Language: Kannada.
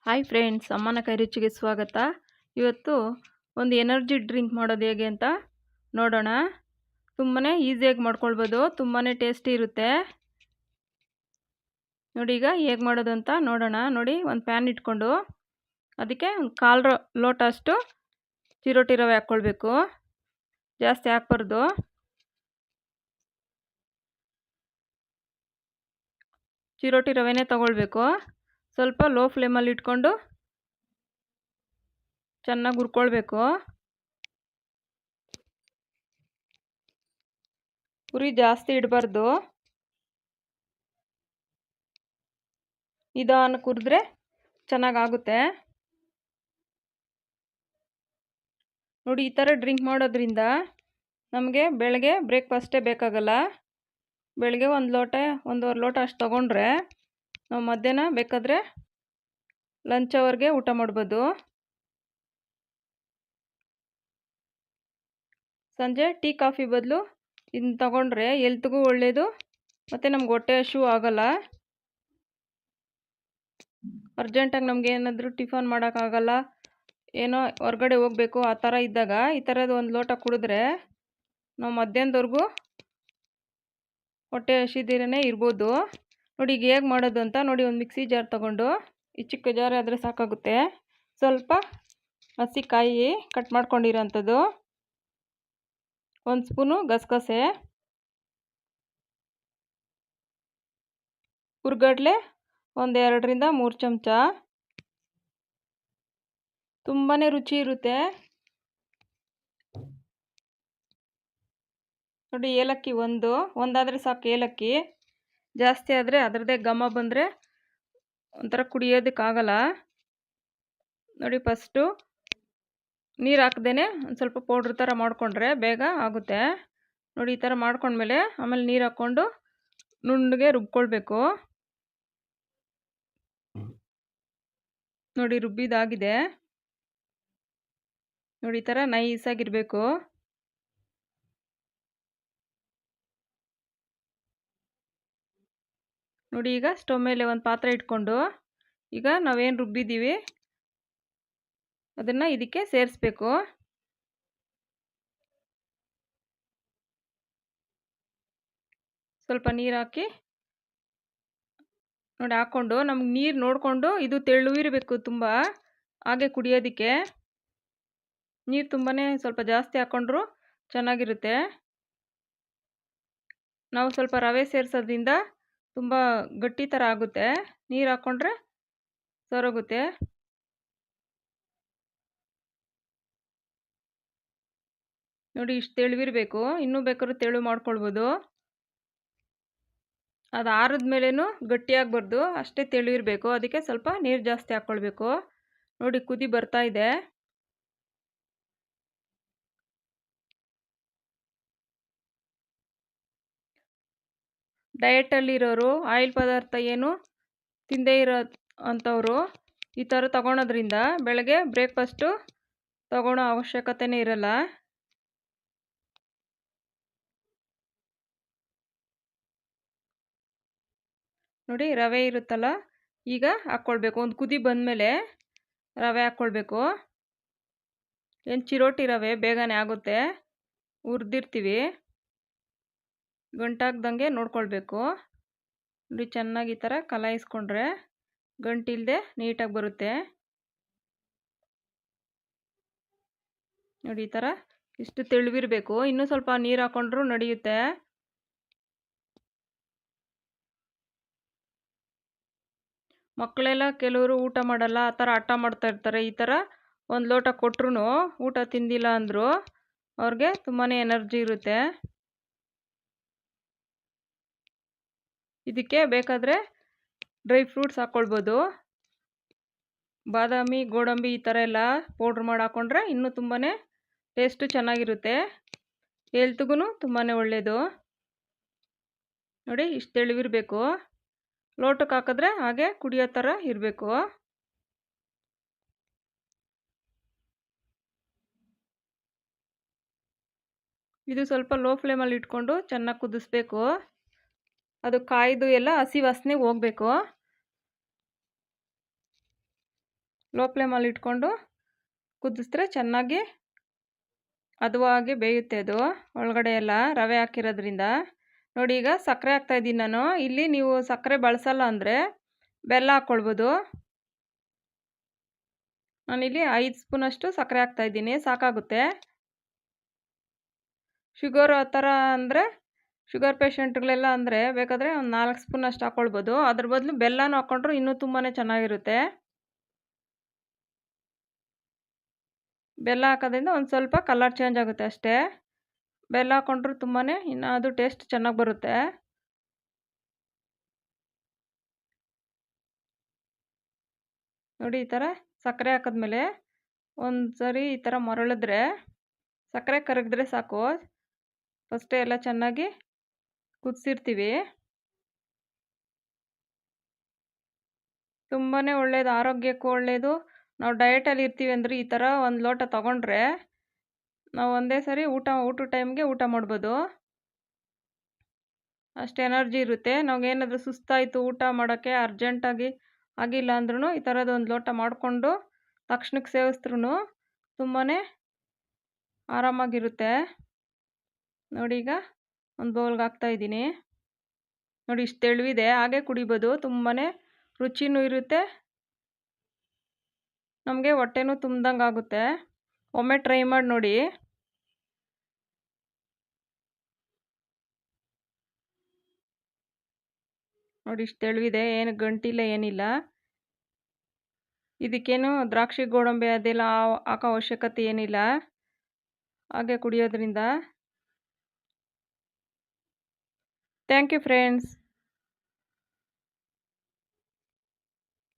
ಹಾಯ್ ಫ್ರೆಂಡ್ಸ್, ಅಮ್ಮನ ಕೈ ರುಚಿಗೆ ಸ್ವಾಗತ. ಇವತ್ತು ಒಂದು ಎನರ್ಜಿ ಡ್ರಿಂಕ್ ಮಾಡೋದು ಹೇಗೆ ಅಂತ ನೋಡೋಣ. ತುಂಬಾ ಈಸಿಯಾಗಿ ಮಾಡ್ಕೊಳ್ಬೋದು, ತುಂಬಾ ಟೇಸ್ಟಿ ಇರುತ್ತೆ. ನೋಡಿ ಈಗ ಹೇಗೆ ಮಾಡೋದು ಅಂತ ನೋಡೋಣ. ನೋಡಿ, ಒಂದು ಪ್ಯಾನ್ ಇಟ್ಕೊಂಡು ಅದಕ್ಕೆ ಒಂದು ಕಾಲು ಲೋಟ ಅಷ್ಟು ಚಿರೋಟಿ ರವೆ ಹಾಕ್ಕೊಳ್ಬೇಕು. ಜಾಸ್ತಿ ಹಾಕ್ಬಾರ್ದು. ಚಿರೋಟಿ ರವೆನೇ ತಗೊಳ್ಬೇಕು. ಸ್ವಲ್ಪ ಲೋ ಫ್ಲೇಮಲ್ಲಿ ಇಟ್ಕೊಂಡು ಚೆನ್ನಾಗಿ ಹುರ್ಕೊಳ್ಬೇಕು. ಉರಿ ಜಾಸ್ತಿ ಇಡಬಾರ್ದು. ನಿಧಾನಕ್ಕೆ ಹುರಿದ್ರೆ ಚೆನ್ನಾಗಾಗುತ್ತೆ. ನೋಡಿ, ಈ ಥರ ಡ್ರಿಂಕ್ ಮಾಡೋದ್ರಿಂದ ನಮಗೆ ಬೆಳಗ್ಗೆ ಬ್ರೇಕ್ಫಾಸ್ಟೇ ಬೇಕಾಗಲ್ಲ. ಬೆಳಗ್ಗೆ ಒಂದೂವರೆ ಲೋಟ ಅಷ್ಟು ತೊಗೊಂಡ್ರೆ ನಾವು ಮಧ್ಯಾಹ್ನ ಬೇಕಾದರೆ ಲಂಚ್ ಅವರ್ಗೆ ಊಟ ಮಾಡ್ಬೋದು. ಸಂಜೆ ಟೀ ಕಾಫಿ ಬದಲು ಇದನ್ನ ತಗೊಂಡ್ರೆ ಹೆಲ್ತ್ಗೂ ಒಳ್ಳೆಯದು, ಮತ್ತು ನಮ್ಗೆ ಹೊಟ್ಟೆ ಹಸಿವು ಆಗಲ್ಲ. ಅರ್ಜೆಂಟಾಗಿ ನಮ್ಗೆ ಏನಾದರೂ ಟಿಫನ್ ಮಾಡೋಕ್ಕಾಗಲ್ಲ, ಏನೋ ಹೊರಗಡೆ ಹೋಗಬೇಕು, ಆ ಥರ ಇದ್ದಾಗ ಈ ಥರದ್ದು ಒಂದು ಲೋಟ ಕುಡಿದ್ರೆ ನಾವು ಮಧ್ಯಾಹ್ನದವರೆಗೂ ಹೊಟ್ಟೆ ಹಸಿದಿರೇ ಇರ್ಬೋದು. ನೋಡಿ ಈಗ ಹೇಗೆ ಮಾಡೋದು ಅಂತ ನೋಡಿ. ಒಂದು ಮಿಕ್ಸಿ ಜಾರ್ ತೊಗೊಂಡು, ಈ ಚಿಕ್ಕ ಜಾರ್ ಆದರೆ ಸಾಕಾಗುತ್ತೆ, ಸ್ವಲ್ಪ ಹಸಿಕಾಯಿ ಕಟ್ ಮಾಡ್ಕೊಂಡಿರೋಂಥದ್ದು, 1 ಸ್ಪೂನು ಗಸಗಸೆ, ಹುರ್ಗಡ್ಲೆ 2ರಿಂದ 3 ಚಮಚ. ತುಂಬಾ ರುಚಿ ಇರುತ್ತೆ. ನೋಡಿ, ಏಲಕ್ಕಿ ಒಂದಾದರೆ ಸಾಕು. ಏಲಕ್ಕಿ ಜಾಸ್ತಿ ಆದರೆ ಅದರದ್ದೇ ಘಮ ಬಂದರೆ ಒಂಥರ ಕುಡಿಯೋದಕ್ಕಾಗಲ್ಲ. ನೋಡಿ, ಫಸ್ಟು ನೀರು ಹಾಕ್ದೇ ಒಂದು ಸ್ವಲ್ಪ ಪೌಡ್ರ್ ಥರ ಮಾಡಿಕೊಂಡ್ರೆ ಬೇಗ ಆಗುತ್ತೆ. ನೋಡಿ, ಈ ಥರ ಮಾಡ್ಕೊಂಡ್ಮೇಲೆ ಆಮೇಲೆ ನೀರು ಹಾಕ್ಕೊಂಡು ನುಣ್ಣಗೆ ರುಬ್ಕೊಳ್ಬೇಕು. ನೋಡಿ, ರುಬ್ಬಿದಾಗಿದೆ. ನೋಡಿ, ಈ ಥರ ನೈಸಾಗಿರಬೇಕು. ನೋಡಿ, ಈಗ ಸ್ಟವ್ ಮೇಲೆ ಒಂದು ಪಾತ್ರೆ ಇಟ್ಕೊಂಡು ಈಗ ನಾವೇನು ರುಬ್ಬಿದ್ದೀವಿ ಅದನ್ನು ಇದಕ್ಕೆ ಸೇರಿಸ್ಬೇಕು. ಸ್ವಲ್ಪ ನೀರು ಹಾಕಿ ನೋಡಿ ಹಾಕ್ಕೊಂಡು, ನಮ್ಗೆ ನೀರು ನೋಡಿಕೊಂಡು ಇದು ತೆಳುವಿರಬೇಕು ತುಂಬ, ಹಾಗೆ ಕುಡಿಯೋದಕ್ಕೆ. ನೀರು ತುಂಬಾ ಸ್ವಲ್ಪ ಜಾಸ್ತಿ ಹಾಕ್ಕೊಂಡ್ರು ಚೆನ್ನಾಗಿರುತ್ತೆ. ನಾವು ಸ್ವಲ್ಪ ರವೆ ಸೇರಿಸೋದ್ರಿಂದ ತುಂಬ ಗಟ್ಟಿ ಥರ ಆಗುತ್ತೆ, ನೀರು ಹಾಕ್ಕೊಂಡ್ರೆ ಸರೋಗುತ್ತೆ. ನೋಡಿ, ಇಷ್ಟು ತೆಳುವಿರಬೇಕು. ಇನ್ನೂ ಬೇಕಾದ್ರೂ ತೆಳು ಮಾಡ್ಕೊಳ್ಬೋದು. ಅದು ಆರಿದ ಮೇಲೇನು ಗಟ್ಟಿಯಾಗಬಾರ್ದು, ಅಷ್ಟೇ ತೆಳುವಿರಬೇಕು. ಅದಕ್ಕೆ ಸ್ವಲ್ಪ ನೀರು ಜಾಸ್ತಿ ಹಾಕ್ಕೊಳ್ಬೇಕು. ನೋಡಿ, ಕುದಿ ಬರ್ತಾ ಇದೆ. ಡಯಟಲ್ಲಿರೋರು, ಆಯಿಲ್ ಪದಾರ್ಥ ಏನು ತಿಂದೇ ಇರೋ ಅಂಥವರು ಈ ಥರ ತಗೊಳೋದ್ರಿಂದ ಬೆಳಗ್ಗೆ ಬ್ರೇಕ್ಫಾಸ್ಟು ತಗೊಳ್ಳೋ ಅವಶ್ಯಕತೆನೇ ಇರಲ್ಲ. ನೋಡಿ, ರವೆ ಇರುತ್ತಲ್ಲ, ಈಗ ಹಾಕ್ಕೊಳ್ಬೇಕು. ಒಂದು ಕುದಿ ಬಂದಮೇಲೆ ರವೆ ಹಾಕ್ಕೊಳ್ಬೇಕು. ಏನು ಚಿರೋಟಿ ರವೆ ಬೇಗನೆ ಆಗುತ್ತೆ, ಹುರಿದಿರ್ತೀವಿ. ಗಂಟಾಗ್ದಂಗೆ ನೋಡ್ಕೊಳ್ಬೇಕು. ನೋಡಿ, ಚೆನ್ನಾಗಿ ಈ ಥರ ಕಲಾಯಿಸ್ಕೊಂಡ್ರೆ ಗಂಟಿಲ್ಲದೆ ನೀಟಾಗಿ ಬರುತ್ತೆ. ನೋಡಿ, ಈ ಥರ ಇಷ್ಟು ತೆಳುವಿರಬೇಕು. ಇನ್ನೂ ಸ್ವಲ್ಪ ನೀರು ಹಾಕ್ಕೊಂಡ್ರೂ ನಡೆಯುತ್ತೆ. ಮಕ್ಕಳೆಲ್ಲ ಕೆಲವರು ಊಟ ಮಾಡಲ್ಲ, ಆ ಥರ ಹಠ ಮಾಡ್ತಾ ಇರ್ತಾರೆ. ಈ ಥರ ಒಂದು ಲೋಟ ಕೊಟ್ಟರು ಊಟ ತಿಂದಿಲ್ಲ ಅಂದರು ಅವ್ರಿಗೆ ತುಂಬಾ ಎನರ್ಜಿ ಇರುತ್ತೆ. ಇದಕ್ಕೆ ಬೇಕಾದರೆ ಡ್ರೈ ಫ್ರೂಟ್ಸ್ ಹಾಕ್ಕೊಳ್ಬೋದು. ಬಾದಾಮಿ, ಗೋಡಂಬಿ ಈ ಥರ ಎಲ್ಲ ಪೌಡ್ರ್ ಮಾಡಿ ಹಾಕ್ಕೊಂಡ್ರೆ ಇನ್ನೂ ತುಂಬಾ ಟೇಸ್ಟು ಚೆನ್ನಾಗಿರುತ್ತೆ, ಹೆಲ್ತ್ಗೂ ತುಂಬಾ ಒಳ್ಳೆಯದು. ನೋಡಿ, ಇಷ್ಟು ತೆಳುವಿರಬೇಕು. ಲೋಟಕ್ಕೆ ಹಾಕಿದ್ರೆ ಹಾಗೆ ಕುಡಿಯೋ ಥರ ಇರಬೇಕು. ಇದು ಸ್ವಲ್ಪ ಲೋ ಫ್ಲೇಮಲ್ಲಿ ಇಟ್ಕೊಂಡು ಚೆನ್ನಾಗಿ ಕುದಿಸ್ಬೇಕು. ಅದು ಕಾಯ್ದು ಎಲ್ಲ ಹಸಿ ವಾಸನೆ ಹೋಗಬೇಕು. ಲೋ ಫ್ಲೇಮಲ್ಲಿ ಇಟ್ಕೊಂಡು ಕುದಿಸಿದ್ರೆ ಚೆನ್ನಾಗಿ ಹದವಾಗಿ ಬೇಯುತ್ತೆ ಅದು ಒಳಗಡೆ ಎಲ್ಲ ರವೆ ಹಾಕಿರೋದ್ರಿಂದ. ನೋಡಿ ಈಗ ಸಕ್ಕರೆ ಹಾಕ್ತಾಯಿದ್ದೀನಿ ನಾನು. ಇಲ್ಲಿ ನೀವು ಸಕ್ಕರೆ ಬಳಸಲ್ಲ ಅಂದರೆ ಬೆಲ್ಲ ಹಾಕ್ಕೊಳ್ಬೋದು. ನಾನಿಲ್ಲಿ 5 ಸ್ಪೂನಷ್ಟು ಸಕ್ಕರೆ ಹಾಕ್ತಾಯಿದ್ದೀನಿ, ಸಾಕಾಗುತ್ತೆ. ಶುಗರು ಆ ಥರ ಅಂದರೆ ಶುಗರ್ ಪೇಷಂಟ್ಗಳೆಲ್ಲ ಅಂದರೆ ಬೇಕಾದರೆ ಒಂದು 4 ಸ್ಪೂನಷ್ಟು ಹಾಕ್ಕೊಳ್ಬೋದು. ಅದ್ರ ಬದಲು ಬೆಲ್ಲನೂ ಹಾಕ್ಕೊಂಡ್ರು ಇನ್ನೂ ತುಂಬಾ ಚೆನ್ನಾಗಿರುತ್ತೆ. ಬೆಲ್ಲ ಹಾಕೋದ್ರಿಂದ ಒಂದು ಸ್ವಲ್ಪ ಕಲರ್ ಚೇಂಜ್ ಆಗುತ್ತೆ ಅಷ್ಟೇ. ಬೆಲ್ಲ ಹಾಕ್ಕೊಂಡ್ರು ತುಂಬಾ ಇನ್ನು ಅದು ಟೇಸ್ಟ್ ಚೆನ್ನಾಗಿ ಬರುತ್ತೆ. ನೋಡಿ ಈ ಥರ ಸಕ್ಕರೆ ಹಾಕಿದ್ಮೇಲೆ ಒಂದು ಸರಿ ಈ ಥರ ಮರಳಿದ್ರೆ, ಸಕ್ಕರೆ ಕರಗಿದ್ರೆ ಸಾಕು. ಫಸ್ಟೇ ಎಲ್ಲ ಚೆನ್ನಾಗಿ ಕುದಿಸಿರ್ತೀವಿ. ತುಂಬಾ ಒಳ್ಳೆಯದು, ಆರೋಗ್ಯಕ್ಕೂ ಒಳ್ಳೆಯದು. ನಾವು ಡಯಟಲ್ಲಿ ಇರ್ತೀವಿ ಅಂದರೆ ಈ ಥರ ಒಂದು ಲೋಟ ತೊಗೊಂಡ್ರೆ ನಾವು ಒಂದೇ ಸರಿ ಊಟದ ಟೈಮ್ಗೆ ಊಟ ಮಾಡ್ಬೋದು. ಅಷ್ಟು ಎನರ್ಜಿ ಇರುತ್ತೆ. ನಮಗೇನಾದರೂ ಸುಸ್ತಾಯಿತು ಊಟ ಮಾಡೋಕ್ಕೆ ಅರ್ಜೆಂಟಾಗಿ ಆಗಿಲ್ಲ ಅಂದ್ರೂ ಈ ಥರದ್ದು ಒಂದು ಲೋಟ ಮಾಡಿಕೊಂಡು ತಕ್ಷಣಕ್ಕೆ ಸೇವಿಸಿದ್ರೂ ತುಂಬಾ ಆರಾಮಾಗಿರುತ್ತೆ. ನೋಡಿ ಈಗ ಒಂದು ಬೌಲ್ಗೆ ಹಾಕ್ತಾಯಿದ್ದೀನಿ. ನೋಡಿ ಇಷ್ಟು ತೆಳುವಿದೆ, ಹಾಗೆ ಕುಡಿಬೋದು. ತುಂಬಾ ರುಚಿನೂ ಇರುತ್ತೆ, ನಮಗೆ ಹೊಟ್ಟೆನೂ ತುಂಬ್ದಂಗೆ ಆಗುತ್ತೆ. ಒಮ್ಮೆ ಟ್ರೈ ಮಾಡಿ ನೋಡಿ. ನೋಡಿ ಇಷ್ಟು ತೆಳುವಿದೆ, ಏನು ಗಂಟಿಲ್ಲ ಏನಿಲ್ಲ. ಇದಕ್ಕೇನು ದ್ರಾಕ್ಷಿ ಗೋಡಂಬಿ ಅದೆಲ್ಲ ಹಾಕೋ ಅವಶ್ಯಕತೆ ಏನಿಲ್ಲ, ಹಾಗೆ ಕುಡಿಯೋದ್ರಿಂದ. Thank you friends.